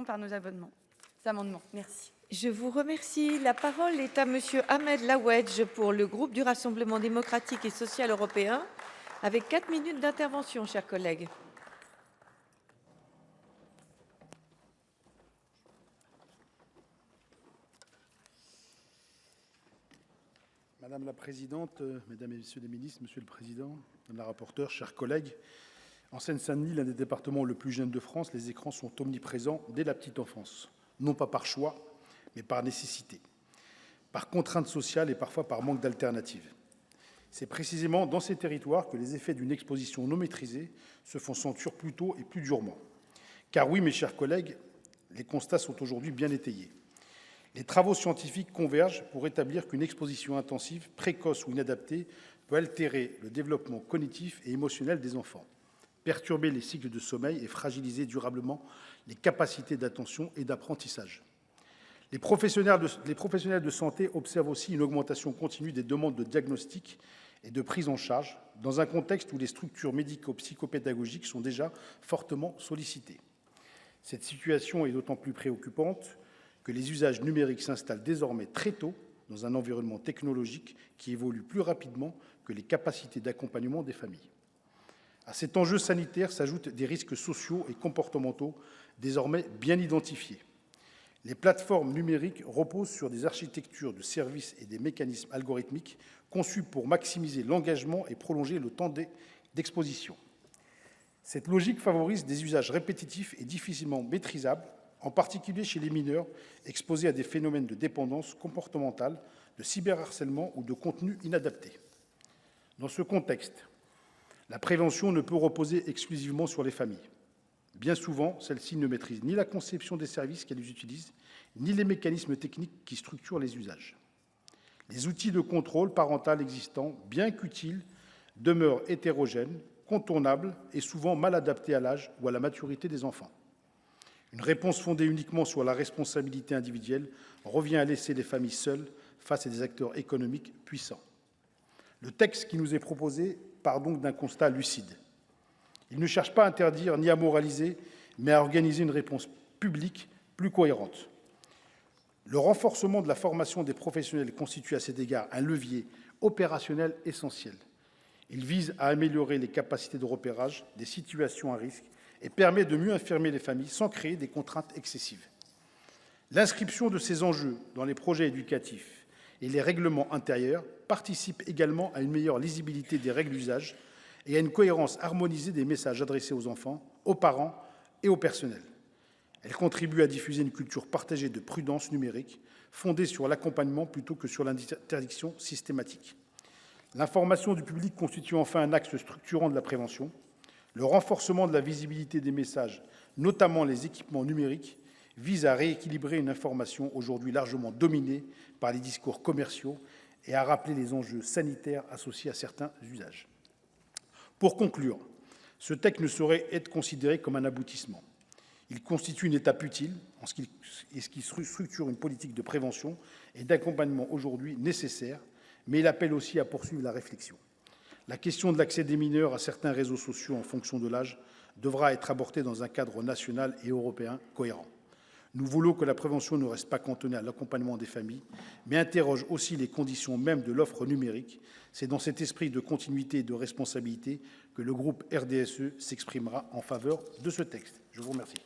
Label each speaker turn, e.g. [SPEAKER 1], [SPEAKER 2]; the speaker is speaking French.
[SPEAKER 1] par nos amendements. Merci.
[SPEAKER 2] Je vous remercie. La parole est à Monsieur Ahmed Lawedge pour le groupe du Rassemblement démocratique et social européen, avec 4 minutes d'intervention, chers collègues.
[SPEAKER 3] Madame la présidente, mesdames et messieurs les ministres, monsieur le président, madame la rapporteure, chers collègues, en Seine-Saint-Denis, l'un des départements le plus jeune de France, les écrans sont omniprésents dès la petite enfance, non pas par choix, mais par nécessité, par contrainte sociale et parfois par manque d'alternatives. C'est précisément dans ces territoires que les effets d'une exposition non maîtrisée se font sentir plus tôt et plus durement. Car oui, mes chers collègues, les constats sont aujourd'hui bien étayés. Les travaux scientifiques convergent pour établir qu'une exposition intensive, précoce ou inadaptée peut altérer le développement cognitif et émotionnel des enfants, perturber les cycles de sommeil et fragiliser durablement les capacités d'attention et d'apprentissage. Les professionnels de santé observent aussi une augmentation continue des demandes de diagnostic et de prise en charge, dans un contexte où les structures médico-psychopédagogiques sont déjà fortement sollicitées. Cette situation est d'autant plus préoccupante que les usages numériques s'installent désormais très tôt dans un environnement technologique qui évolue plus rapidement que les capacités d'accompagnement des familles. À cet enjeu sanitaire s'ajoutent des risques sociaux et comportementaux désormais bien identifiés. Les plateformes numériques reposent sur des architectures de services et des mécanismes algorithmiques conçus pour maximiser l'engagement et prolonger le temps d'exposition. Cette logique favorise des usages répétitifs et difficilement maîtrisables, en particulier chez les mineurs exposés à des phénomènes de dépendance comportementale, de cyberharcèlement ou de contenus inadaptés. Dans ce contexte, la prévention ne peut reposer exclusivement sur les familles. Bien souvent, celles-ci ne maîtrisent ni la conception des services qu'elles utilisent, ni les mécanismes techniques qui structurent les usages. Les outils de contrôle parental existants, bien qu'utiles, demeurent hétérogènes, contournables et souvent mal adaptés à l'âge ou à la maturité des enfants. Une réponse fondée uniquement sur la responsabilité individuelle revient à laisser les familles seules face à des acteurs économiques puissants. Le texte qui nous est proposé part donc d'un constat lucide. Il ne cherche pas à interdire ni à moraliser, mais à organiser une réponse publique plus cohérente. Le renforcement de la formation des professionnels constitue à cet égard un levier opérationnel essentiel. Il vise à améliorer les capacités de repérage des situations à risque et permet de mieux informer les familles sans créer des contraintes excessives. L'inscription de ces enjeux dans les projets éducatifs et les règlements intérieurs participe également à une meilleure lisibilité des règles d'usage et à une cohérence harmonisée des messages adressés aux enfants, aux parents et au personnel. Elle contribue à diffuser une culture partagée de prudence numérique, fondée sur l'accompagnement plutôt que sur l'interdiction systématique. L'information du public constitue enfin un axe structurant de la prévention. Le renforcement de la visibilité des messages, notamment les équipements numériques, vise à rééquilibrer une information aujourd'hui largement dominée par les discours commerciaux et à rappeler les enjeux sanitaires associés à certains usages. Pour conclure, ce texte ne saurait être considéré comme un aboutissement. Il constitue une étape utile en ce qui structure une politique de prévention et d'accompagnement aujourd'hui nécessaire, mais il appelle aussi à poursuivre la réflexion. La question de l'accès des mineurs à certains réseaux sociaux en fonction de l'âge devra être abordée dans un cadre national et européen cohérent. Nous voulons que la prévention ne reste pas cantonnée à l'accompagnement des familles, mais interroge aussi les conditions mêmes de l'offre numérique. C'est dans cet esprit de continuité et de responsabilité que le groupe RDSE s'exprimera en faveur de ce texte. Je vous remercie.